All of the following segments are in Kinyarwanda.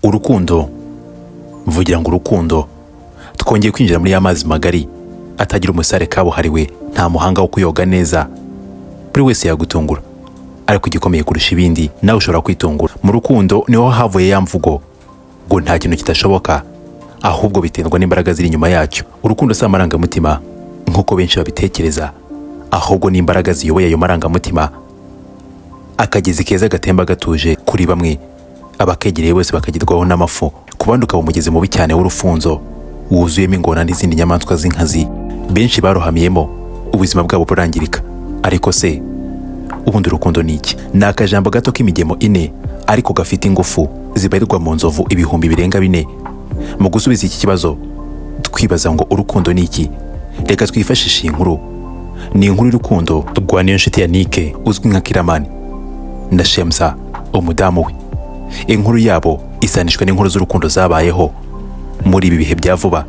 urukundo, mvugira ngo urukundo, twongeye kwinjira muri y'amazi magari atagira umusare kabuhariwe, nta muhanga wo kuyoga neza. Buri wese yagutungura, ariko igikomeye kurusha ibindi, nawe ushobora kwitungura. Mu rukundo niho havuye ya mvugo ngo nta kintu kidashoboka, ahubwo bitendwa n'imbaraga ziri inyuma yacyo. Urukundo si amarangamutima nk'uko benshi babitekereza, ahubwo ni imbaraga ziyoboye ayo marangamutima. Akagezi keza gatemba gatuje kuri bamwe, abakegereye bose bakagirwaho n'amafu, ku bandi ukaba umugezi mubi cyane w'urufunzo wuzuyemo ingona n'izindi nyamaswa z'inkazi. Benshi barohamiyemo, ubuzima bwabo burangirika. Ariko se ubundi urukundo ni iki? Ni akajambo gato k'imigemo ine, ariko gafite ingufu zibarirwa mu nzovu ibihumbi birenga 4. Mu gusubiza iki kibazo twibaza ngo urukundo ni iki, reka twifashishe inkuru. Ni inkuru y'urukundo rwa Niyonshuti Yannick uzwi nka Kiramani na Shemsa umudamu we. Inkuru yabo isanishwa n'inkuru z'urukundo zabayeho muri ibi bihe bya vuba.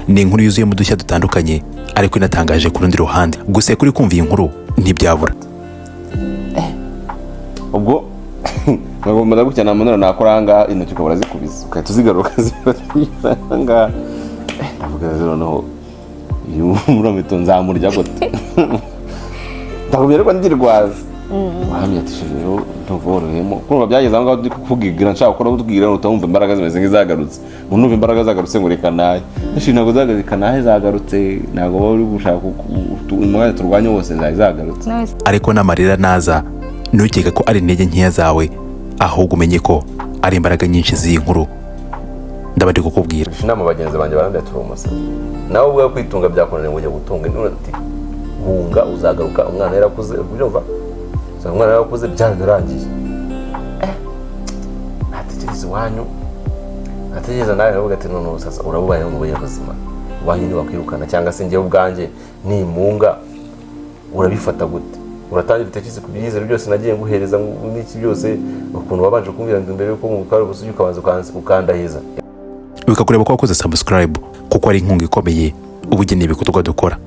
Ni inkuru yuzuye mu dushya dutandukanye, ariko inatangaje ku rundi ruhande. Gusa kuri kumva iyi nkuru ntibyabura. Ubwo ngomba gutya namanura nakoranga intoki ukabura zikubise ukahita uzigaruka zibanga. Ndavuga rero no muromito nzamurya gute? Ndakubwira ko ndirwaza. Wahamye ati rero ntuvorohemo. Kumva byageze aho ngaho kukugira nshaka gukora utubwira utamumva imbaraga zimeze nk'izagarutse. Mu numva imbaraga zagarutse ngo reka naye. Nashinago zagarika nahe zagarutse, nago bari gushaka umwanya turwanye wose zagarutse. Ariko n'amarira naza ntukeka ko ari intege nkeya zawe, ahubwo umenye ko ari imbaraga nyinshi z'iyi nkuru. Ndabandi kukubwira inama bagenzi banjye barambye turumasa, nawe ubwo kwitunga byakonane ngo ujye gutunga n'undi ati hunga uzagaruka umwana yarakuze. Ubyumva umwana yarakuze byararangiye. Atekereza wanyu, atekereza nawe navuga ati none sasa urabubaye mu buzima wanyu ni wakwirukana cyangwa se njye ubwanjye ni munga urabifata gute? Uratangira ibitekerezo kubyizera byose nagiye nguhereza n'iki byose, ukuntu wabanje kumbwira ngo imbere yuko mukara busuye ukabanza ukandahiza. Bikakureba ko wakoze subscribe, kuko ari inkunga ikomeye ubugeneye ibikorwa dukora.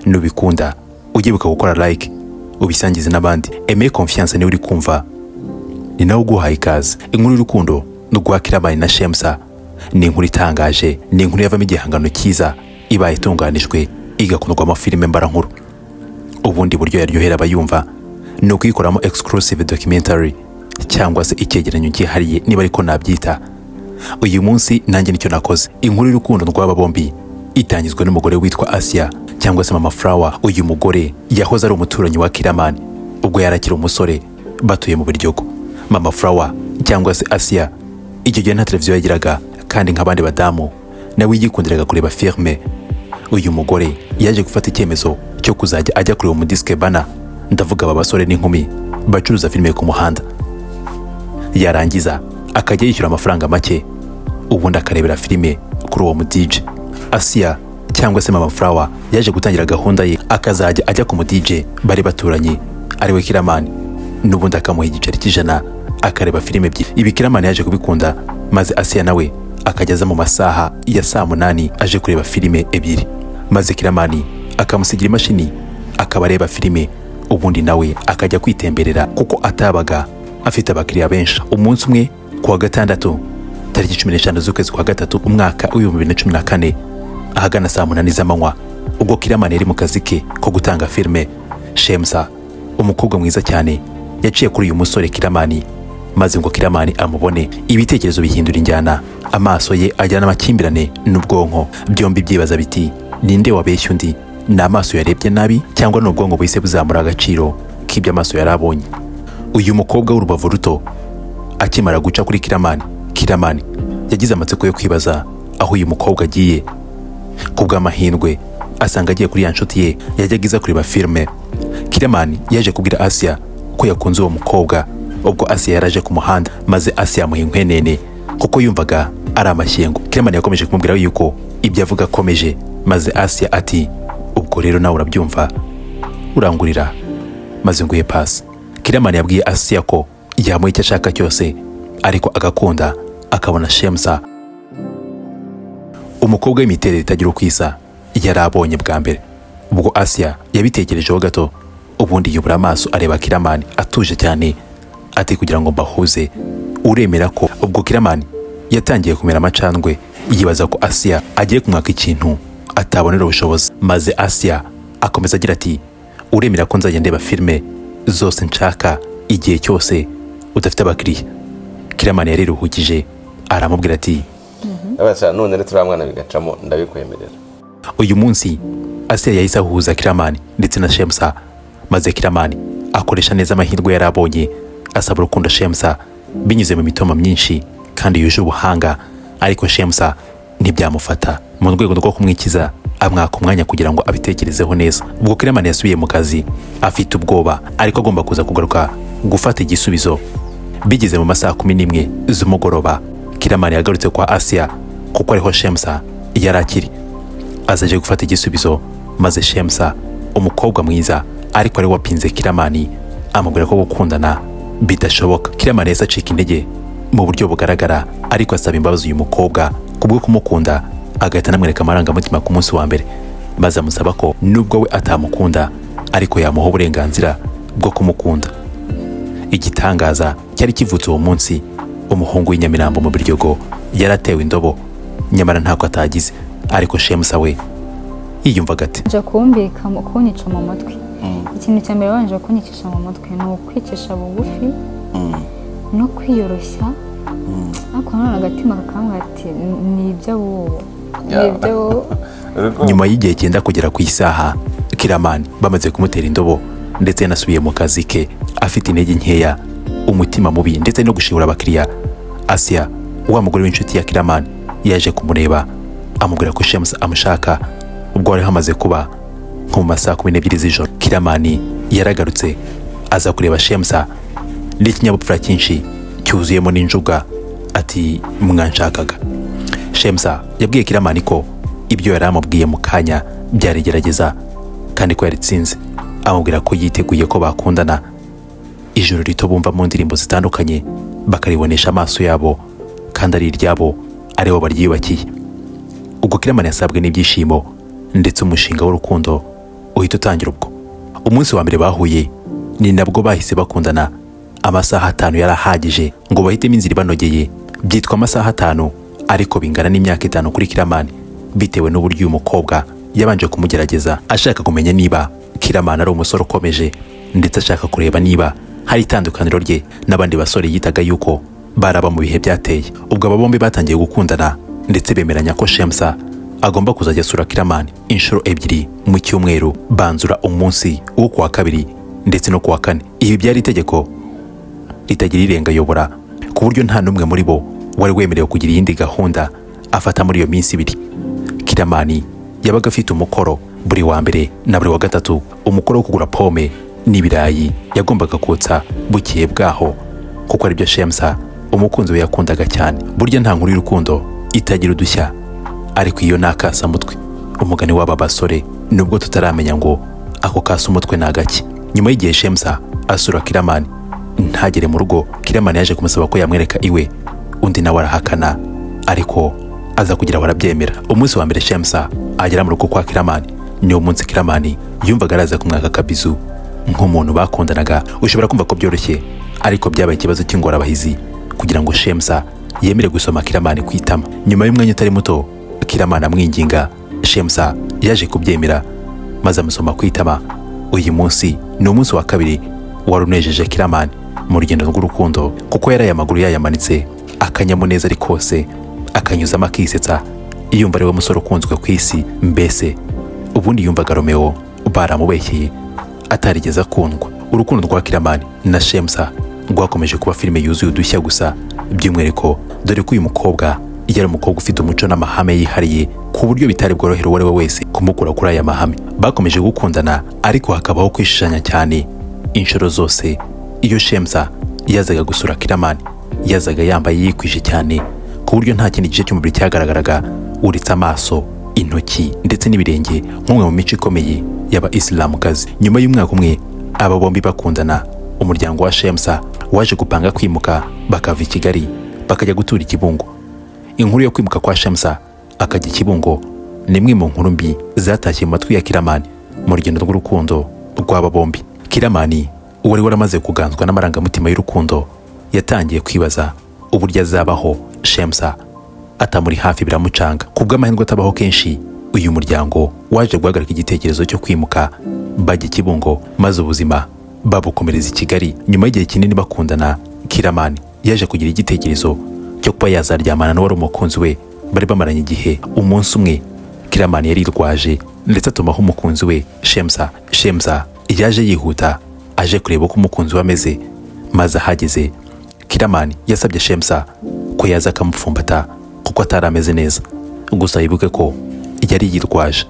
Nubikunda ujye gukora like, ubisangize n'abandi. Aime Confiance ni uri kumva, ni nawe uguhaye ikaze. Inkuru y'urukundo n'ugwa Kiramani na Shemsa ni inkuru itangaje, ni inkuru yavamo igihangano cyiza, ibaye itunganijwe igakundwa amafilime mbarankuru. Ubundi buryo yaryohera abayumva ni ukuyikoramo exclusive documentary cyangwa se icyegeranyo cyihariye, niba ariko nabyita. Uyu munsi nanjye nicyo nakoze. Inkuru y'urukundo rw'aba bombi itangizwe n'umugore witwa Asia cyangwa se Mama Flower. Uyu mugore yahoze ari umuturanyi wa Kiramani ubwo yarakira umusore batuye mu Biryogo. Mama Flower cyangwa se Asia icyo gihe nta televiziyo yagiraga, kandi nk'abandi badamu nawe yigikundiraga kureba filme. Uyu mugore yaje gufata icyemezo cyo kuzajya ajya kureba mu disque bana, ndavuga aba basore n'inkumi bacuruza filme ku muhanda. Yarangiza akajya yishyura amafaranga make, ubundi akarebera filme kuri uwo mu DJ. Asia cyangwa se Mama Flower yaje gutangira gahunda ye, akazajya ajya ku mu DJ bari baturanye ariwe Kiramani, n'ubundi akamuha igiceri cy'ijana akareba filme ebyiri. Ibi Kiramani yaje kubikunda, maze Asia nawe akajyaza mu masaha ya saa 8 aje kureba filme ebyiri, maze Kiramani akamusigira imashini akabareba filme, ubundi nawe akajya kwitemberera kuko atabaga afite abakiriya benshi. Umunsi umwe kuwa gatandatu tariki 15 z'ukwezi kwa gatatu umwaka w'2014 ahagana saa 8 z'amanywa, ubwo Kiramani yari mu kazi ke ko gutanga filme, Shemsa umukobwa mwiza cyane yaciye kuri uyu musore Kiramani, maze ngo Kiramani amubone. Ibitekerezo bihindura injyana, amaso ye ajyana amakimbirane n'ubwonko, byombi byibaza biti ninde wabeshya undi? Ni amaso yarebye nabi cyangwa n'ubwonko buhise buzamura agaciro k'ibyo amaso yarabonye? Uyu mukobwa w'urubavu ruto akimara guca kuri Kiramani yagize amatsiko yo kwibaza aho uyu mukobwa agiye. Kubw'amahirwe asanga agiye kuri ya nshuti ye yajyaga iza kureba filme. Kiramani yaje kubwira Asia ko yakunze uwo mukobwa, ubwo Asia yaraje ku muhanda, maze Asia amuha inkwenene kuko yumvaga ari amashyengo. Kiramani yakomeje kumubwira yuko ibyo avuga akomeje, maze Asia ati ubwo rero nawe urabyumva, urangurira maze nguye pasi. Kiramani yabwiye Asia ko yamuha icyo ashaka cyose, ariko agakunda akabona Shemsa, umukobwa w'imiterere itagira uko isa yarabonye bwa mbere. Ubwo Asia yabitekerejeho gato, ubundi yubura amaso areba Kiramani atuje cyane, ati kugira ngo mbahuze uremera ko ubwo Kiramani yatangiye kumera amacandwe yibaza ko Asia agiye kumwaka ikintu atabonera ubushobozi, maze Asia akomeza agira ati uremera ko nzajya ndeba filime zose nshaka igihe cyose udafite abakiriya? Kiramani yariruhukije aramubwira ati abasha none rero turamwana bigacamo ndabikwemerera. uyu munsi Asia yahise ahuza Kiramani ndetse na Shemsa, maze Kiramani akoresha neza amahirwe yari abonye asaba urukundo Shemsa binyuze mu mitoma myinshi kandi yuje ubuhanga, ariko Shemsa ntibyamufata. Mu rwego rwo kumwikiza amwaka umwanya kugira ngo abitekerezeho neza. Ubwo Kiramani yasubiye mu kazi afite ubwoba, ariko agomba kuza kugaruka gufata igisubizo. Bigeze mu masaha 11 z'umugoroba, Kiramani yagarutse kwa Asia kuko ariho Shemsa yari akiri. Azaje gufata igisubizo, maze Shemsa umukobwa mwiza ariko ari wapinze Kiramani amubwira ko gukundana bidashoboka. Kiramani yahise acika intege mu buryo bugaragara, ariko asaba imbabazi uyu mukobwa kubwo kumukunda, agahita anamwereka amarangamutima ku munsi wa mbere, maze amusaba ko nubwo we atamukunda ariko yamuha uburenganzira bwo kumukunda. Igitangaza cyari kivutse uwo munsi, umuhungu w'inyamirambo mu Biryogo yaratewe indobo, nyamara ntako atagize, ariko Shemsa we yiyumvaga ati nje kumbika mu kunyica mu mutwe. Ikintu cya mbere wanje kunyicisha mu mutwe ni ukwicisha bugufi no kwiyoroshya, ariko none agatima kakambwira ati nibyo wowe nibyo. Nyuma y'igihe cyenda kugera ku isaha, Kiramani bamaze kumutera indobo ndetse yanasubiye mu kazi ke afite intege nkeya, umutima mubi ndetse no gushibura abakiriya, Asia wa mugore w'inshuti ya Kiramani yaje kumureba amubwira ko Shemsa amushaka. Ubwo wari hamaze kuba nko mu masaha 12 z'ijoro, Kiramani yaragarutse aza kureba Shemsa n'ikinyabupfura cyinshi cyuzuyemo n'injuga ati mwanshakaga. Shemsa yabwiye Kiramani ko ibyo yari amubwiye mu kanya byarigerageza kandi ko yaritsinze, amubwira ko yiteguye ko bakundana ijoro rito bumva mu ndirimbo zitandukanye bakaribonesha amaso yabo kandi ari iryabo aribo baryiyubakiye. Ubwo Kiramani yasabwe n'ibyishimo ndetse umushinga w'urukundo uhita utangira. Ubwo umunsi wa mbere bahuye ni nabwo bahise bakundana. Amasaha 5 yarahagije ngo bahitemo inzira ibanogeye, byitwa amasaha 5 ariko bingana n'imyaka 5 kuri Kiramani, bitewe n'uburyo uyu mukobwa yabanje kumugerageza ashaka kumenya niba Kiramani ari umusore ukomeje, ndetse ashaka kureba niba hari itandukaniro rye n'abandi basore yitaga yuko baraba mu bihe byateye. Ubwo aba bombi batangiye gukundana ndetse bemeranya ko Shemsa agomba kuzajya asura Kiramani inshuro 2 mu cyumweru, banzura umunsi wo kuwa 2 ndetse no kuwa 4. Ibi byari itegeko ritagira irengayobora, ku buryo nta n'umwe muri bo wari wemerewe kugira iyindi gahunda afata muri iyo minsi 2. Kiramani yabaga afite umukoro buri wa mbere na buri wa gatatu, umukoro wo kugura pome n'ibirayi yagombaga kotsa bukeye bwaho, kuko aribyo Shemsa umukunzi we yakundaga cyane. Burya nta nkuru y'urukundo itagira udushya, ariko iyo nakasa mutwe, umugani w'aba basore, nubwo tutaramenya ngo ako kasa umutwe nagaki. Nyuma y'igihe Shemsa asura Kiramani ntagere mu rugo, Kiramani yaje kumusaba ko yamwereka iwe, undi nawe arahakana, ariko aza kugira barabyemera. Umunsi wa mbere Shemsa agera mu rugo kwa Kiramani, ni umunsi Kiramani yumvaga araza kumwaka kabizu nk'umuntu bakundanaga. Ushobora kumva ko byoroshye, ariko byabaye ikibazo cy'ingorabahizi kugira ngo Shemsa yemere gusoma Kiramani kwitama. Nyuma y'umwanya utari muto, Kiramani amwinginga, Shemsa yaje kubyemera maze amusoma kwitama. Uyu munsi ni umunsi wa 2 warunejeje Kiramani mu rugendo rw'urukundo, kuko yari amaguru yayamanitse akanyamuneza ari kose, akanyuzamo akisetsa, yumva ari we musore ukunzwe ku isi. Mbese ubundi yumvaga Romeo baramubeshyeye atarigeze akundwa. Urukundo rwa Kiramani na Shemsa rwakomeje kuba filime yuzuye udushya gusa, by'umwihariko dore ko uyu mukobwa yari umukobwa ufite umuco n'amahame yihariye, ku buryo bitari bworohera uwo ari we wese kumukura kuri aya mahame. Bakomeje gukundana, ariko hakabaho kwishishanya cyane. Inshuro zose iyo Shemsa yazaga gusura Kiramani, yazaga yambaye yikwije cyane, ku buryo nta kindi gice cy'umubiri cyagaragaraga uretse amaso, intoki ndetse n'ibirenge, nk'umwe mu mico ikomeye y'aba Islamukazi. Nyuma y'umwaka umwe aba bombi bakundana, umuryango wa Shemsa waje gupanga kwimuka bakava i Kigali bakajya gutura i Kibungo. Inkuru yo kwimuka kwa Shemsa akajya i Kibungo ni imwe mu nkuru mbi zatashye mu matwi ya Kiramani mu rugendo rw'urukundo rw'aba bombi. Kiramani wari waramaze kuganzwa n'amarangamutima y'urukundo yatangiye kwibaza uburyo azabaho Shemsa atamuri hafi biramucanga. Ku bw'amahirwe atabaho kenshi, uyu muryango waje guhagarika igitekerezo cyo kwimuka bajya i Kibungo, maze ubuzima babukomereza i Kigali. Nyuma y'igihe kinini bakundana, Kiramani yaje kugira igitekerezo cyo kuba yazaryamana n'uwari umukunzi we bari bamaranye igihe. Umunsi umwe Kiramani yarirwaje ndetse atumaho umukunzi we Shemsa. Shemsa yaje yihuta aje kureba uko umukunzi we ameze, maze ahageze Kiramani yasabye Shemsa ko yaza akamupfumbata kuko atari ameze neza. Gusa yibuke ko yari yirwaje.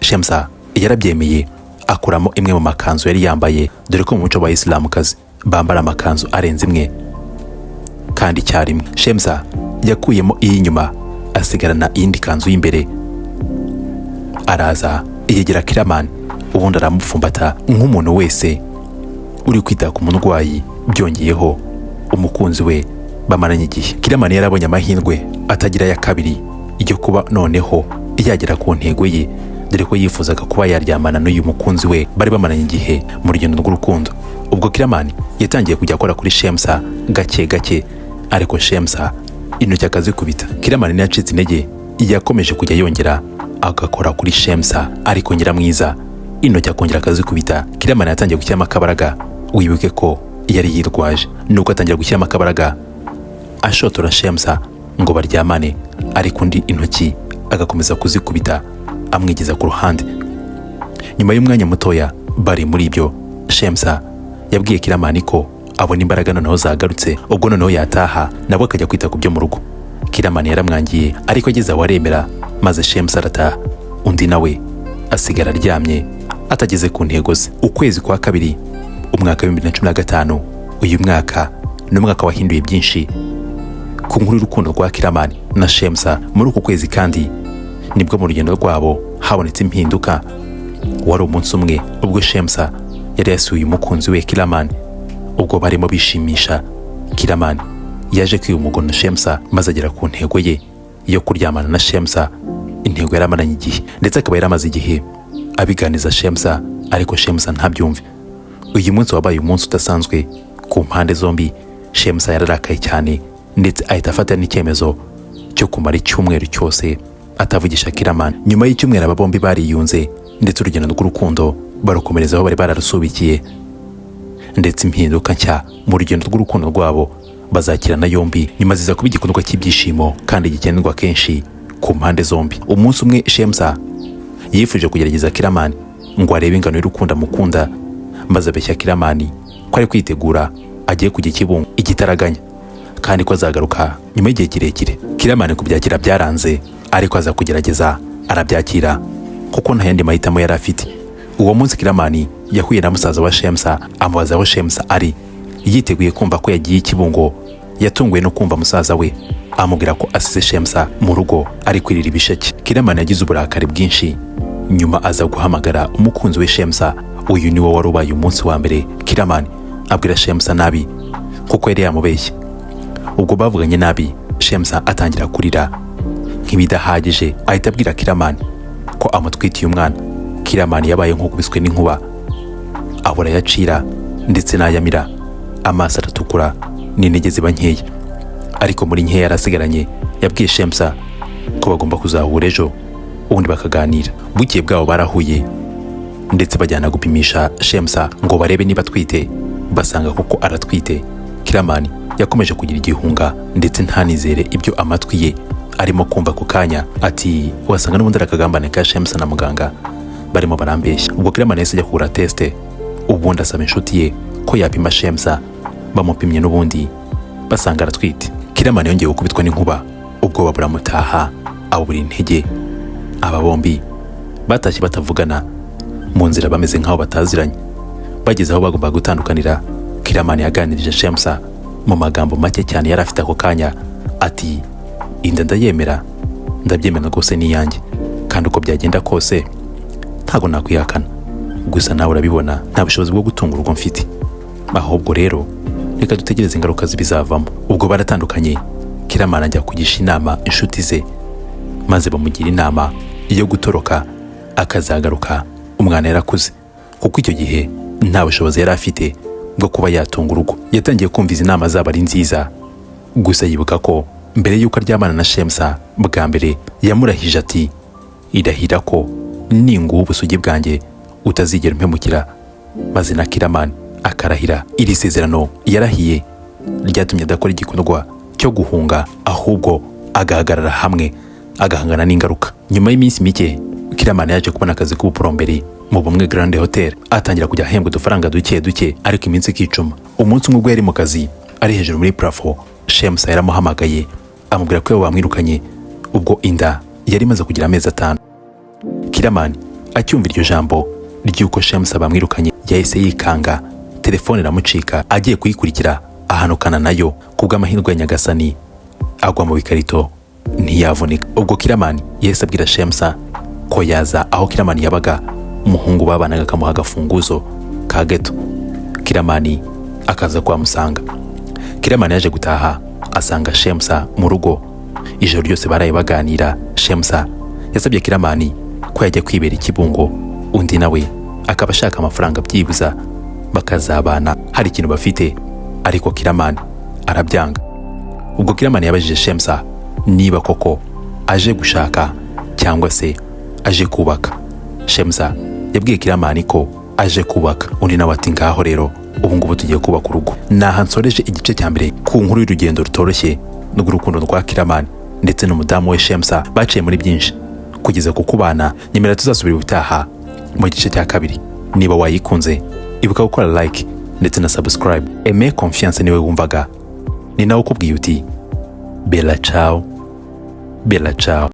Shemsa yarabyemeye akuramo imwe mu makanzu yari yambaye, dore ko mu muco wa Islamukazi bambara amakanzu arenze imwe kandi icyarimwe. Shemsa yakuyemo iy'inyuma asigarana iyindi kanzu y'imbere. Araza yegera Kiramani, ubundi aramupfumbata nk'umuntu wese uri kwita ku murwayi, byongeyeho umukunzi we bamaranye igihe. Kiramani yarabonye amahirwe atagira ya kabiri yo kuba noneho yagera ku ntego ye, dore ko yifuzaga kuba yaryamana n'uyu mukunzi we bari bamaranye igihe mu rugendo rw'urukundo. Ubwo Kiramani yatangiye kujya akora kuri Shemsa gake gake, ariko Shemsa intoki akazikubita. Kiramani ntiyacitse intege, yakomeje kujya yongera agakora kuri Shemsa, ariko Nyiramwiza intoki akongera akazikubita. Kiramani yatangiye gushyiramo akabaraga, wibuke ko yari yirwaje, nuko atangira gushyiramo akabaraga ashotora Shemsa ngo baryamane, ariko undi intoki agakomeza kuzikubita amwigeza ku ruhande. Nyuma y'umwanya mutoya bari muri ibyo, Shemsa yabwiye Kiramani ko abona imbaraga noneho zagarutse, ubwo noneho yataha nabwo akajya kwita ku byo mu rugo. Kiramani yaramwangiye, ariko ageze aho aremera, maze Shemsa arataha, undi nawe asigara aryamye atageze ku ntego ze. Ukwezi kwa kabiri umwaka wa 2015, uyu mwaka ni umwaka wahinduye byinshi ku nkuru y'urukundo rwa Kiramani na Shemsa. Muri uku kwezi kandi nibwo mu rugendo rwabo habonetse impinduka. Wari umunsi umwe ubwo Shemsa yari yasuye umukunzi we Kiramani, ubwo barimo bishimisha. Kiramani yaje kwiba umugono na Shemsa, maze agera ku ntego ye yo kuryamana na Shemsa, intego yaramaranye igihe, ndetse akaba yaramaze igihe abiganiza Shemsa, ariko Shemsa ntabyumve. Uyu munsi wabaye umunsi udasanzwe ku mpande zombi. Shemsa yararakaye cyane, ndetse ahita afata n'icyemezo cyo kumara icyumweru cyose atavugisha Kiramani. Nyuma y'icyumweru aba bombi bariyunze, ndetse urugendo rw'urukundo barukomereza aho bari bararusubikiye, ndetse impinduka nshya mu rugendo rw'urukundo rwabo bazakirana yombi. Nyuma ziza kuba igikorwa cy'ibyishimo kandi gikenerwa kenshi ku mpande zombi. Umunsi umwe Shemsa yifuje kugerageza Kiramani ngo arebe ingano y'urukundo amukunda, maze abeshya Kiramani ko ari kwitegura agiye kujya i Kibungo igitaraganya, kandi ko azagaruka nyuma y'igihe kirekire. Kiramani kubyakira byaranze, ariko aza kugerageza arabyakira kuko nta yandi mahitamo yari afite. Uwo munsi Kiramani yahuye na musaza wa Shemsa, amubaza aho Shemsa ari. Yiteguye kumva ko yagiye i Kibungo, yatunguwe no kumva musaza we amubwira ko asize Shemsa mu rugo ari kwirira ibisheke. Kiramani yagize uburakari bwinshi, nyuma aza guhamagara umukunzi we Shemsa. Uyu niwo wari ubaye umunsi wa mbere Kiramani abwira Shemsa nabi kuko yari yamubeshye. Ubwo bavuganye nabi, Shemsa atangira kurira nk'ibidahagije, ahita abwira Kiramani ko amutwitiye umwana. Kiramani yabaye nk'ukubiswe n'inkuba, abura yacira ndetse n'ayamira, amaso aratukura n'intege ziba nkeya. Ariko muri nkeya yarasigaranye yabwiye Shemsa ko bagomba kuzahura ejo ubundi bakaganira. Bukeye bwabo barahuye, ndetse bajyana gupimisha Shemsa ngo barebe niba atwite, basanga kuko aratwite. Kiramani yakomeje kugira igihunga, ndetse ntanizere ibyo amatwi ye arimo kumva ku kanya. Ati wasanga n'ubundi arakagambane ka Shemsa na muganga barimo barambeshya. Ubwo Kiramani yahise ajya kugura teste, ubundi asaba inshuti ye ko yapima Shemsa. Bamupimye n'ubundi basanga aratwite. Kiramani yongeye gukubitwa n'inkuba, ubwoba buramutaha, abura intege. Aba bombi batashye batavugana, mu nzira bameze nk'aho bataziranye. Bageze aho bagomba gutandukanira, Kiramani yaganirije Shemsa mu magambo make cyane yari afite ako kanya. Ati inda ndayemera, ndabyemera rwose n'iyanjye, kandi uko byagenda kose ntago nakwihakana. Gusa nawe urabibona nta bushobozi bwo gutunga urugo mfite, ahubwo rero reka dutegereze ingaruka zibizavamo. Ubwo baratandukanye. Kiramani ajya kugisha inama inshuti ze, maze bamugira inama yo gutoroka akazagaruka umwana yarakuze, kuko icyo gihe nta bushobozi yari afite bwo kuba yatunga urugo. Yatangiye kumva izi nama zaba ari nziza, gusa yibuka ko mbere y'uko aryamana na Shemsa bwa mbere yamurahije ati irahira ko ninguha ubusugi bwanjye utazigera umpemukira, maze na Kiramani akarahira. Iri sezerano yarahiye ryatumye adakora igikorwa cyo guhunga, ahubwo agahagarara hamwe agahangana n'ingaruka. Nyuma y'iminsi mike Kiramani yaje kubona akazi k'ubuporomberi mu Bumwe Grand Hotel, atangira kujya ahembwa udufaranga duke duke, ariko iminsi ikicuma. Umunsi umwe ubwo yari mu kazi ari hejuru muri plafo, Shemsa yaramuhamagaye amubwira ko bamwirukanye ubwo inda yari imaze kugira amezi 5. Kiramani acyumva iryo jambo ry'uko Shemsa bamwirukanye yahise yikanga, telefone iramucika. Agiye kuyikurikira ahanukana nayo, kubw'amahirwe ya nyagasani agwa mu bikarito ntiyavunika. Ubwo Kiramani yahise abwira Shemsa ko yaza aho Kiramani yabaga, umuhungu babanaga akamuha agafunguzo ka geto. Kiramani akaza kwamusanga. Kiramani yaje gutaha asanga Shemsa mu rugo. Ijoro ryose baraye baganira. Shemsa yasabye Kiramani ko yajya kwibera ikibungo, undi nawe akaba ashaka amafaranga byibuza bakazabana hari ikintu bafite, ariko Kiramani arabyanga. Ubwo Kiramani yabajije Shemsa niba koko aje gushaka cyangwa se aje kubaka. Shemsa yabwiye Kiramani ko aje kubaka, undi nawe ati ngaho rero ubu ngubu tugiye kubaka urugo. Naha nsoreje igice cya mbere ku nkuru y'urugendo rutoroshye n'urukundo rwa Kiramani ndetse n'umudamu we Shemsa. Baciye muri byinshi kugeza ku kubana. Nyemera tuzasubira ubutaha mu gice cya kabiri. Niba wayikunze ibuka gukora like ndetse na subscribe. Aime Confiance niwe wumvaga, ni nawe ukubwiye uti bella ciao, bella ciao.